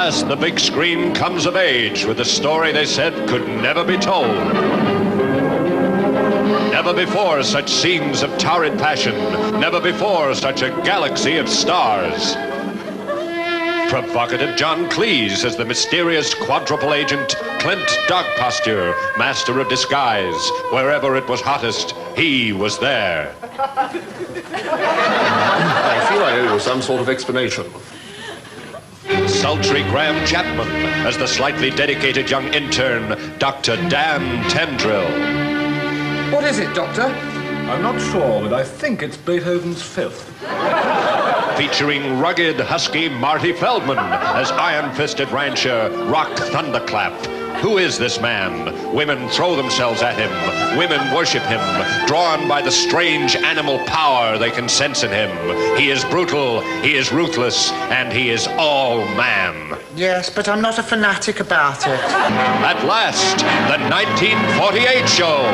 last, the big screen comes of age with a story they said could never be told. Never before such scenes of torrid passion. Never before such a galaxy of stars. Provocative John Cleese as the mysterious quadruple agent Clint Dogposture, master of disguise. Wherever it was hottest, he was there. I feel I owe you some sort of explanation. Sultry Graham Chapman as the slightly dedicated young intern, Dr. Dan Tendril. What is it, Doctor? I'm not sure, but I think it's Beethoven's Fifth. Featuring rugged, husky Marty Feldman as iron-fisted rancher Rock Thunderclap. Who is this man? Women throw themselves at him. Women worship him, drawn by the strange animal power they can sense in him. He is brutal, he is ruthless, and he is all man. Yes, but I'm not a fanatic about it. At last, the 1948 show.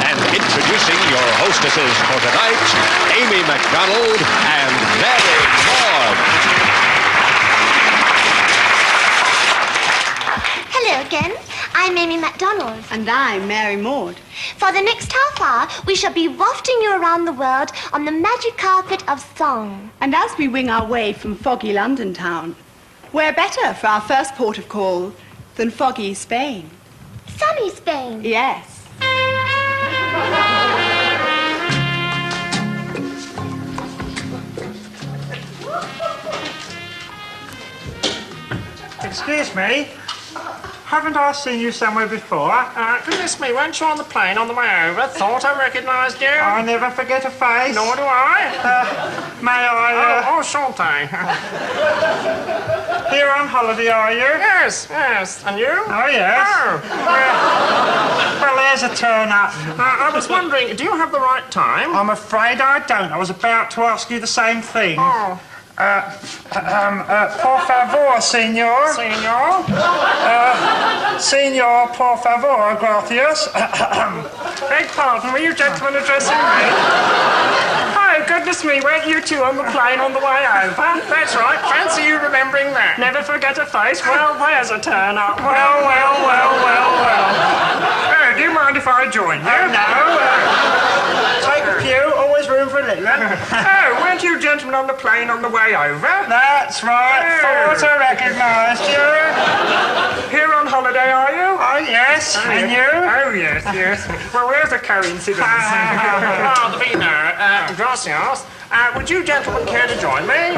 And introducing your hostesses for tonight, Amy MacDonald and Mary Maud. Hello again. I'm Amy MacDonald. And I'm Mary Maud. For the next half hour, we shall be wafting you around the world on the magic carpet of song. And as we wing our way from foggy London town, where better for our first port of call than foggy Spain? Sunny Spain. Yes. Excuse me. Haven't I seen you somewhere before? Goodness me, weren't you on the plane on the way over? Thought I recognised you. I never forget a face. Nor do I. May I, Enchanté. Here on holiday, are you? Yes. And you? Oh, yes. Oh. Well, there's a turn-up. I was wondering, do you have the right time? I'm afraid I don't. I was about to ask you the same thing. Oh. Por favor, senor. Senor? Senor, por favor, gracias. Beg pardon, were you gentlemen addressing me? Oh, goodness me, weren't you two on the plane on the way over? That's right, fancy you remembering that. Never forget a face. Well, there's a turn-up. Well. Oh, do you mind if I join you? No. Take a pew, always room for a little one. Oh, weren't you gentlemen on the plane on the way over? That's right. Thought I recognised you. Here on holiday, are you? Oh, yes. And you? Oh, yes. Well, there's a coincidence. Ah, Vino, gracias. Would you gentlemen care to join me?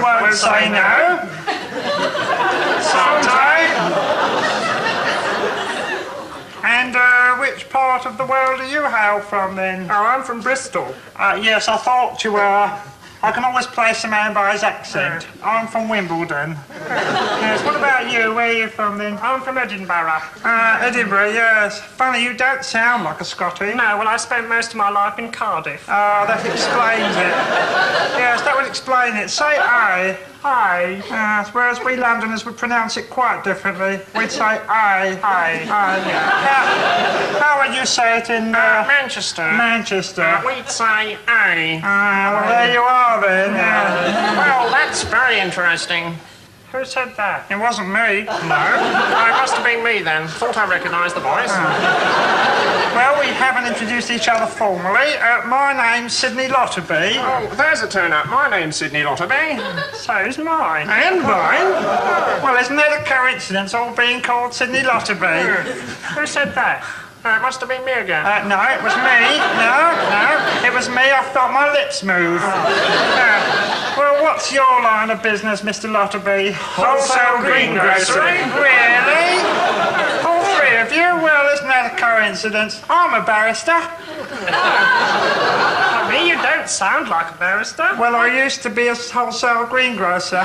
Won't say no. Sometime. And which part of the world do you hail from, then? Oh, I'm from Bristol. Yes, I thought you were. I can always place a man by his accent. I'm from Wimbledon. Yes, what about you? Where are you from, then? I'm from Edinburgh. Edinburgh, yes. Funny, you don't sound like a Scottie. No, well, I spent most of my life in Cardiff. That explains it. Yes, that would explain it. Say aye. Aye. Whereas we Londoners would pronounce it quite differently. We'd say aye. Aye. How would you say it in... Manchester. Manchester. We'd say aye. Well, there you are, then. Well, that's very interesting. Who said that? It wasn't me. No? Oh, it must have been me, then. Thought I recognised the voice. Well, we haven't introduced each other formally. My name's Sidney Lotterby. Oh, there's a turn-up. My name's Sidney Lotterby. So's mine. And mine? Well, isn't that a coincidence, all being called Sidney Lotterby? Who said that? It must have been me again. No, it was me. No, it was me. I felt my lips move. Well, what's your line of business, Mr. Lotterby? Wholesale greengrocery. Really? All three of you? Well, isn't that a coincidence? I'm a barrister. I mean, you don't sound like a barrister. Well, I used to be a wholesale greengrocer.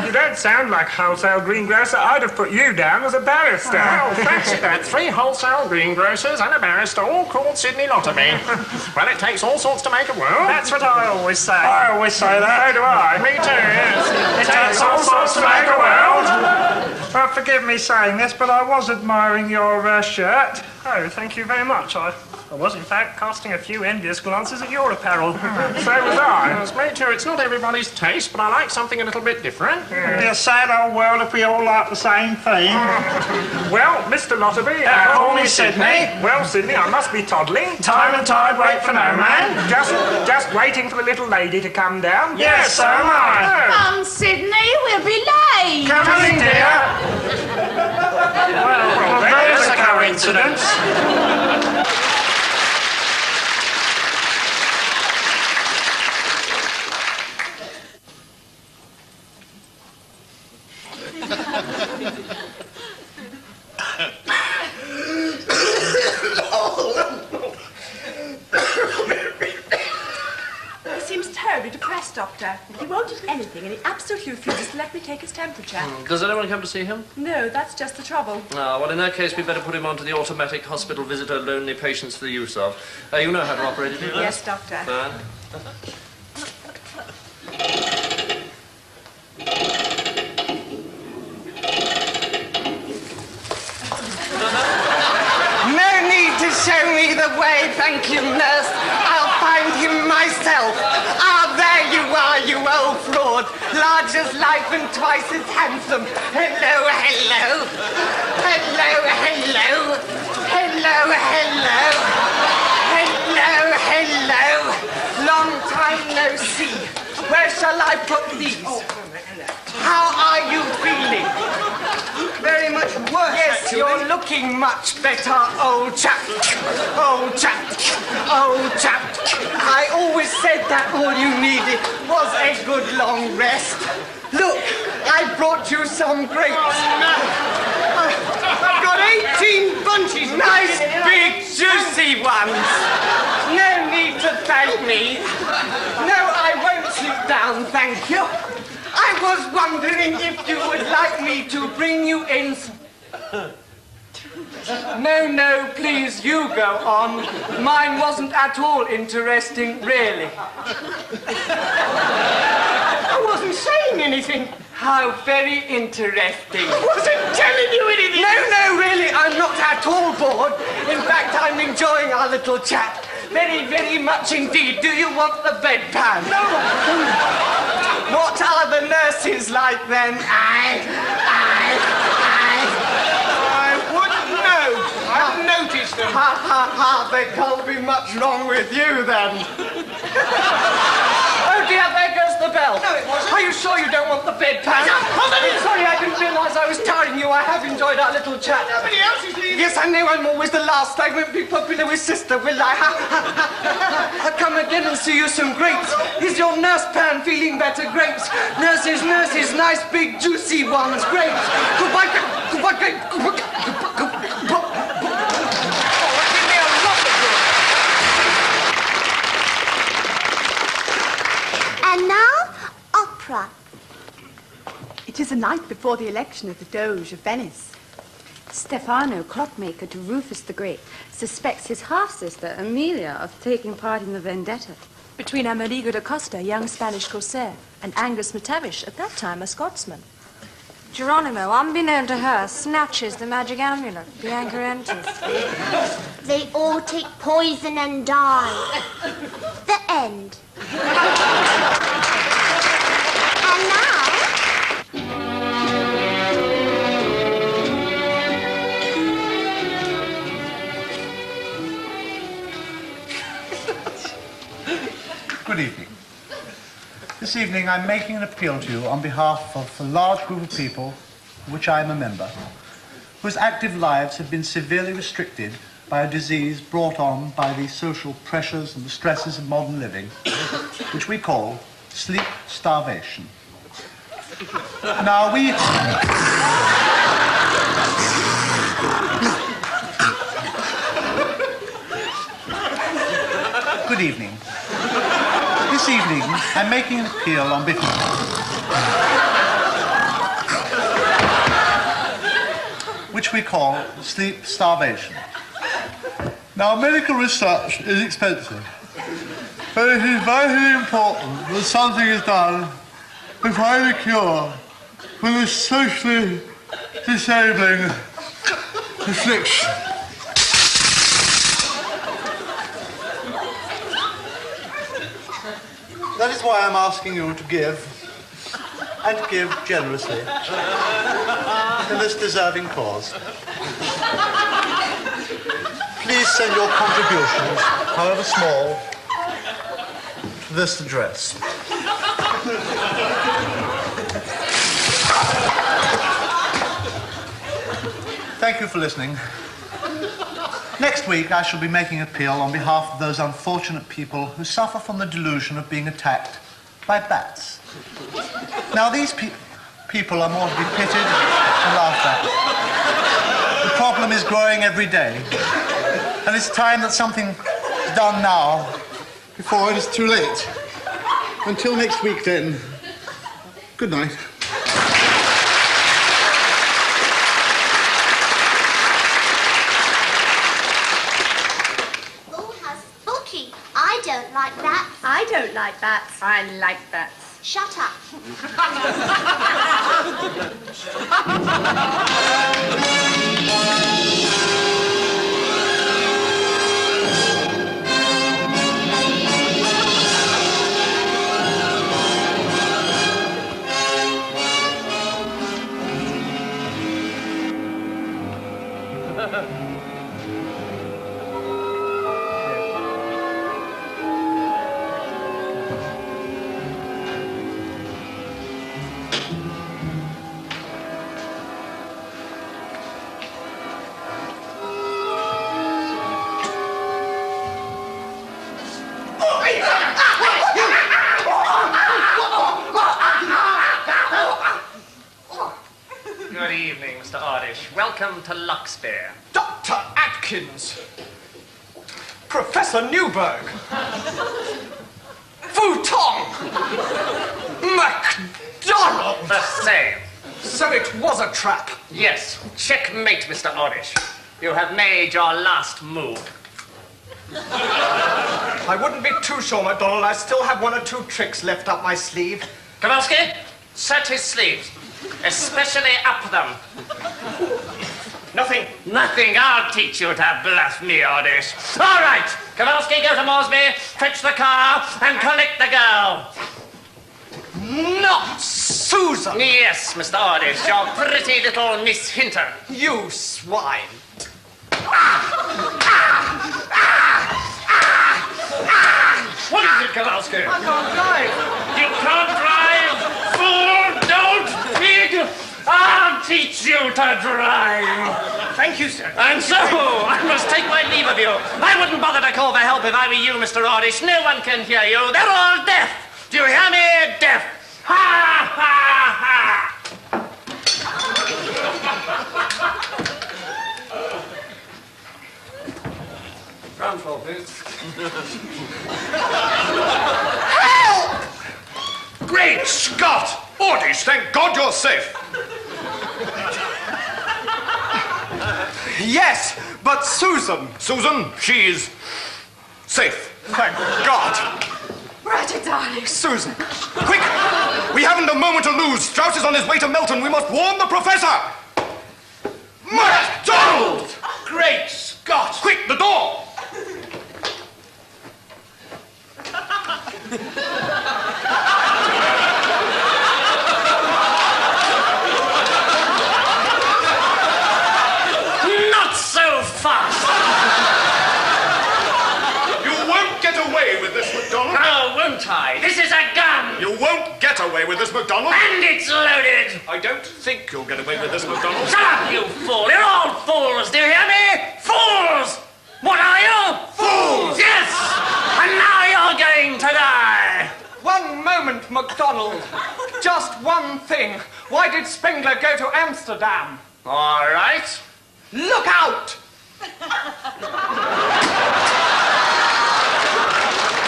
You don't sound like a wholesale greengrocer. I'd have put you down as a barrister. Oh, fancy that. 3 wholesale greengrocers and a barrister, all called Sidney Lotterby. Well, it takes all sorts to make a world. That's what I always say. I always say that. So do I. Me too, yes. It takes all sorts to make a world. Well, forgive me saying this, but I was admiring your shirt. Oh, thank you very much. I I was, in fact, casting a few envious glances at your apparel. So was I. It's made sure it's not everybody's taste, but I like something a little bit different. It'd be a sad old world if we all like the same thing. Well, Mr. Lotterby, call me Sydney. Well, Sydney, I must be toddling. Time and tide wait for no man. Just waiting for the little lady to come down. Yes, so am I. Come, Sydney, we'll be late. Coming, dear. Well, there's a coincidence. He seems terribly depressed, Doctor. He won't eat anything, and he absolutely refuses to let me take his temperature. Does anyone come to see him? No, that's just the trouble. Ah, well, in that case, we'd better put him onto the automatic hospital visitor lonely patients for the use of. You know how to operate it, do you? Yes, Doctor. Fine. No need to show me the way, thank you, nurse. I'll find him myself. Ah, there you are, you old fraud. Large as life and twice as handsome. Hello, hello. Hello, hello. Hello, hello. Hello, hello. Long time no see. Where shall I put these? How are you feeling? Very much worse. Yes, you're looking much better, old chap. Old chap. Old chap. I always said that all you needed was a good long rest. Look, I brought you some grapes. Oh, no. I've got 18 bunches. Nice, big, juicy ones. No need to thank me. No, I won't sit down, thank you. I was wondering if you would like me to bring you in... No, please, you go on. Mine wasn't at all interesting, really. I wasn't saying anything. How very interesting. I wasn't telling you anything. No, really, I'm not at all bored. In fact, I'm enjoying our little chat. Very, very much indeed. Do you want the bedpan? No. What are the nurses like then? I wouldn't know. I've noticed them. Ha. There can't be much wrong with you then. Oh dear, there goes the bell. No, it wasn't. Are you sure you don't want the bedpan? Sorry, I didn't realise I was tiring you. I have enjoyed our little chat. Nobody else is leaving. Yes, I know I'm always the last. I won't be popular with sister, will I? I'll come again and see you some grapes. Is your nurse pan feeling better? Grapes. Nurses, nice big juicy ones. Grapes. Goodbye. And now, opera. It is the night before the election of the Doge of Venice. Stefano, clockmaker to Rufus the Great, suspects his half-sister, Amelia, of taking part in the vendetta. Between Amerigo da Costa, young Spanish corsair, and Angus MacTavish, at that time a Scotsman. Geronimo, unbeknown to her, snatches the magic amulet. The anchor enters. They all take poison and die. The end. And now... Good evening. This evening I'm making an appeal to you on behalf of a large group of people, of which I am a member, whose active lives have been severely restricted by a disease brought on by the social pressures and the stresses of modern living, which we call sleep starvation. Now we... Good evening. This evening, I'm making an appeal on behalf... which we call sleep starvation. Now, medical research is expensive, but it is vitally important that something is done to find a cure for this socially disabling affliction. That is why I'm asking you to give, and give generously, in this deserving cause. Please send your contributions, however small, to this address. Thank you for listening. Next week, I shall be making an appeal on behalf of those unfortunate people who suffer from the delusion of being attacked by bats. Now, these people are more to be pitied and laughed at. The problem is growing every day, and it's time that something is done now before it is too late. Until next week, then, good night. I don't like bats. I don't like bats. I like bats. Shut up. Good evening, Mr. Ardish. Welcome to Luxbear. Dr. Atkins. Professor Newberg. Futon. MacDonald. The same. So it was a trap. Yes. Checkmate, Mr. Ardish. You have made your last move. I wouldn't be too sure, MacDonald. I still have one or two tricks left up my sleeve. Kowalski, set his sleeves. Especially up them. Nothing. Nothing. I'll teach you to bluff me, Ardish. All right. Kowalski, go to Moresby, fetch the car, and collect the girl. Not Susan. Yes, Mr. Ardish, your pretty little Miss Hinton. You swine. What is it, Kowalski? I can't drive. You can't drive? Fool! Don't pig! I'll teach you to drive. Thank you, sir. And so, I must take my leave of you. I wouldn't bother to call for help if I were you, Mr. Ardish. No one can hear you. They're all deaf. Do you hear me? Deaf. Ha, ha, ha. Ground floor, please. Help! Great Scott! Ardish, thank God you're safe. Yes, but Susan. Susan, she's safe. Thank God. Roger, darling. Susan, quick! We haven't a moment to lose. Strauss is on his way to Melton. We must warn the professor. MacDonald! Great Scott. Quick, the door! Not so fast. You won't get away with this, MacDonald. Oh, won't I? This is a gun. You won't get away with this, MacDonald. And it's loaded. I don't think you'll get away with this, MacDonald. Shut up, you fool. You're all fools. Do you hear me? Fools. What are you? Fools! Yes. And now you're going to die. One moment, MacDonald. Just one thing. Why did Spengler go to Amsterdam? All right. Look out!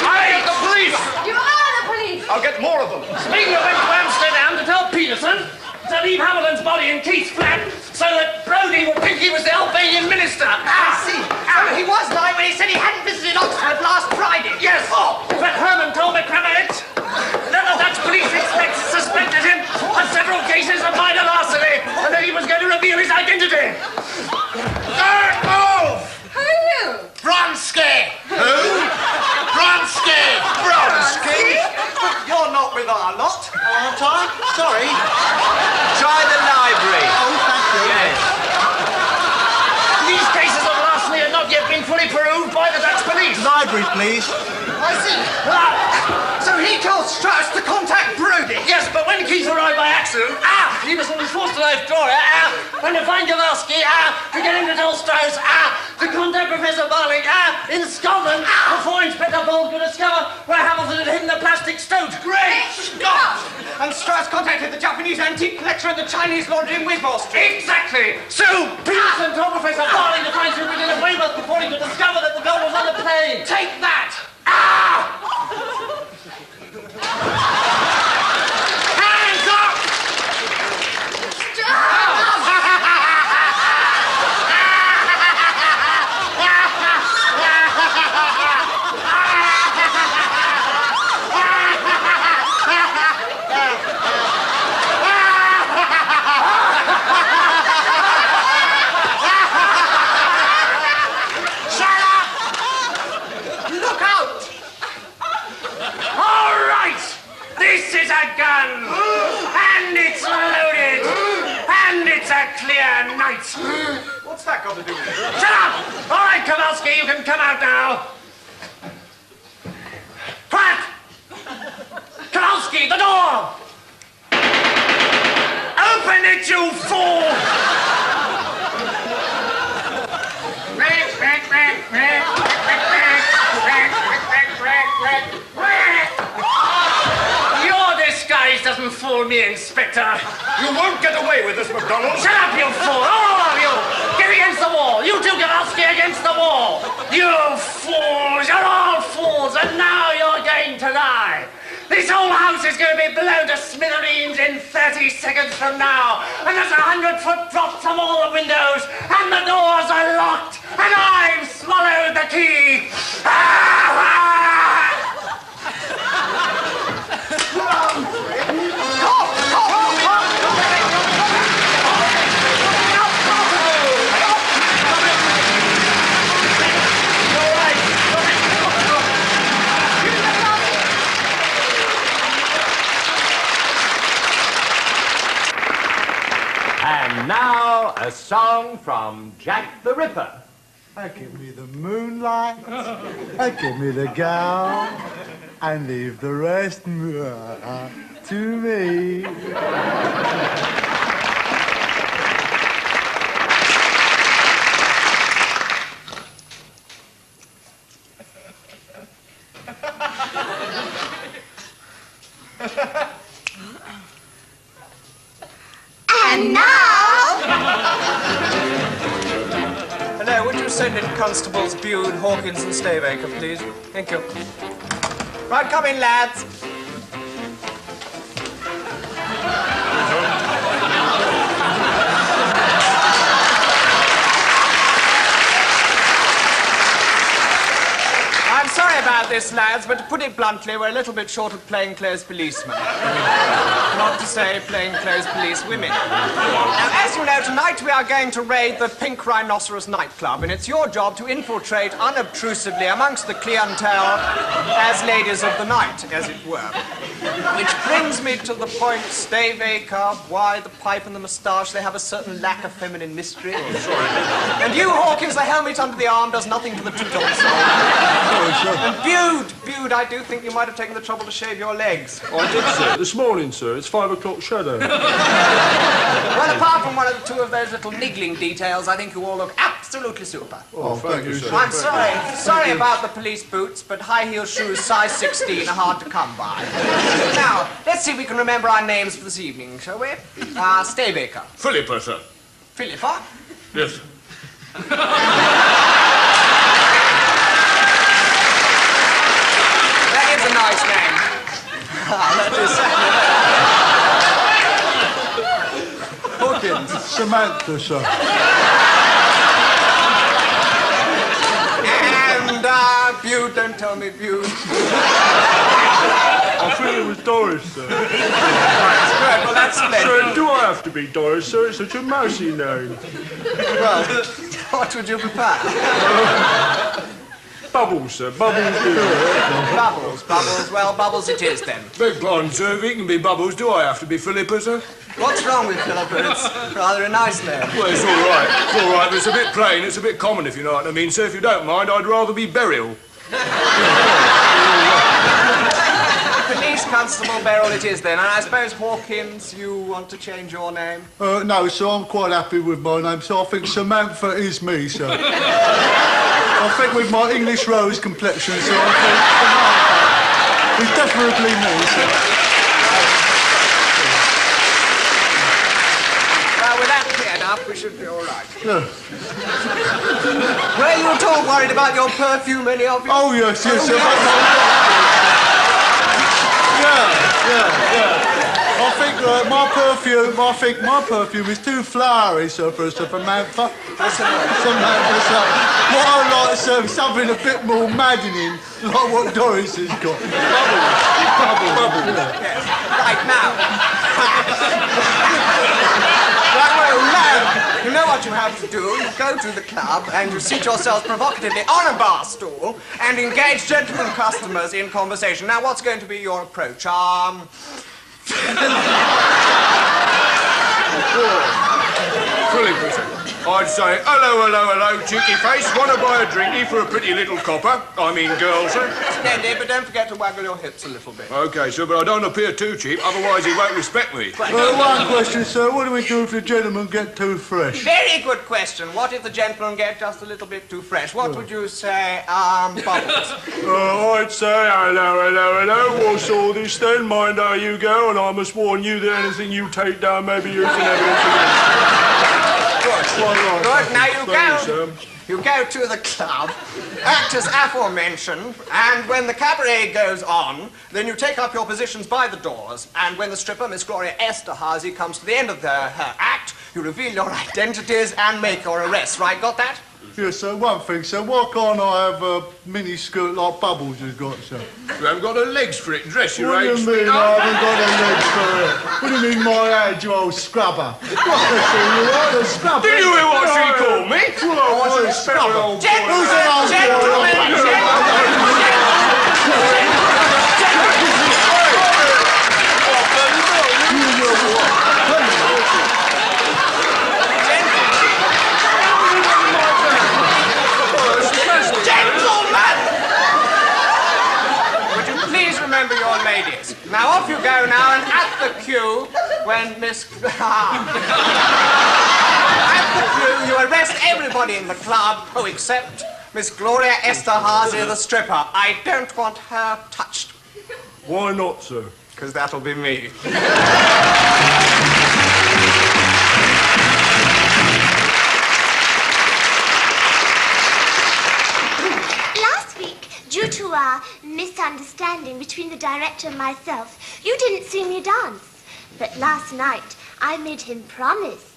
Hey, the police! You are the police! I'll get more of them. Spengler went to Amsterdam to tell Peterson to leave Hamilton's body in Keith's flat so that Brodie would think he was the Albanian minister. I see. So he was lying when he said he hadn't visited Oxford last Friday. Yes. Oh, but Herman told me Kramerich that the Dutch police suspected him of several cases of minor larceny and that he was going to reveal his identity. Don't move! Who are you? Vronsky! Who? Vronsky! Vronsky? library, please. I see. So he told Strauss to contact Brody. Yes, but when Keith arrived by accident, he was in the forced-life drawer, when to find Kowalski, to get him to tell Strauss, to contact Professor Barling, in Scotland, before Inspector Bold could discover where Hamilton had hidden the plastic stoat. Great Scott! And Strauss contacted the Japanese antique collector and the Chinese laundry in Whitmore Street. Exactly! So, Peterson told Professor Barling to find Sir William Weymouth before he could discover that the gold was on the plane. Take that! Hands up! Look out! All right! This is a gun! And it's loaded! And it's a clear night! What's that got to do with it? Shut up! All right, Kowalski, you can come out now. Quiet! Kowalski, the door! Open it, you fool! Your disguise doesn't fool me, Inspector. You won't get away with this, MacDonald. Shut up, you fool! All of you! Get against the wall! You two, Kowalski, against the wall! You fools! You're all fools, and now you're going to die! This whole house is going to be blown to smithereens in 30 seconds from now, and there's 100-foot drops from all the windows, and the doors are locked, and I've swallowed the key! And now, a song from Jack the Ripper. Give me the moonlight, give me the gown, and leave the rest to me. And now... Hello, would you send in Constables Bude, Hawkins and Staymaker, please? Thank you. Right, come in, lads. I'm sorry about this, lads, but to put it bluntly, we're a little bit short of plainclothes policemen. Not to say plainclothes police women. Now, as you know, tonight we are going to raid the Pink Rhinoceros nightclub, and it's your job to infiltrate unobtrusively amongst the clientele as ladies of the night, as it were. Which brings me to the point, Stave Aker, why the pipe and the moustache, they have a certain lack of feminine mystery. And you, Hawkins, the helmet under the arm does nothing for the two-tops. And Bude, I do think you might have taken the trouble to shave your legs. Oh, I did, sir. This morning, sir. It's 5 o'clock shadow. Well, apart from one of the two of those little niggling details, I think you all look absolutely super. Oh, thank you, sir. I'm sorry about the police boots, but high heel shoes size 16 are hard to come by. Now, let's see if we can remember our names for this evening, shall we? Staybaker. Philippa, sir. Philippa? Yes. That is a nice name. That is Hawkins, Samantha, sir. And, Bude, don't tell me, Bude. I thought it was Doris, sir. That's good, well, that's splendid. Sir, do I have to be Doris, sir? It's such a mousy name. Well, what would you prefer? Bubbles, sir. Bubbles do. Bubbles. Well, Bubbles it is, then. Beg pardon, sir. If he can be Bubbles, do I have to be Philippa, sir? What's wrong with Philippa? It's rather a nice name. Well, it's all right, but it's a bit plain, it's a bit common, if you know what I mean. So if you don't mind, I'd rather be Burial. Police Constable Beryl it is then, and I suppose Hawkins, you want to change your name? No, sir, I'm quite happy with my name, so I think Samantha is me, sir. I think with my English rose complexion, so I think Samantha is definitely me, sir. Well, with that cleared up, we should be all right. Yeah. Were you at all worried about your perfume, any of you? Oh, yes, sir. Yeah. I think my perfume is too flowery, sir, for Samantha. Samantha, sir. What I'd like, sir, is something a bit more maddening, like what Doris has got. Bubble. Yes. Right, now. Well, now, you know what you have to do. You go to the club and you seat yourself provocatively on a bar stool and engage gentlemen customers in conversation. Now, what's going to be your approach? Philippus, I'd say, hello, cheeky face. Want to buy a drinky for a pretty little copper? I mean, girl, sir. Splendid, but don't forget to waggle your hips a little bit. OK, sir, but I don't appear too cheap, otherwise he won't respect me. One question, sir. What do we do if the gentlemen get too fresh? Very good question. What if the gentlemen get just a little bit too fresh? What would you say, Bubbles? I'd say, hello, what's all this then? Mind how you go, and I must warn you that anything you take down may be used in evidence against you. Good, now you go to the club, act as aforementioned, and when the cabaret goes on, then you take up your positions by the doors, and when the stripper, Miss Gloria Esterhazy, comes to the end of her act, you reveal your identities and make your arrests, right? Got that? Yes, sir. One thing, sir. Why can't I have a mini skirt like Bubbles has got, sir? You haven't got the legs for it and dress your What do age. you mean I haven't got the legs for it? What do you mean my age, you old scrubber? What the hell, you are, the scrubber? Did you hear what she called me? Well, I was a scrubber. Who's an old Remember your ladies. Now off you go now, and at the cue, when Miss... At the cue, you arrest everybody in the club, except Miss Gloria Esterhazy, the stripper. I don't want her touched. Why not, sir? Because that'll be me. Due to a misunderstanding between the director and myself, you didn't see me dance. But last night, I made him promise.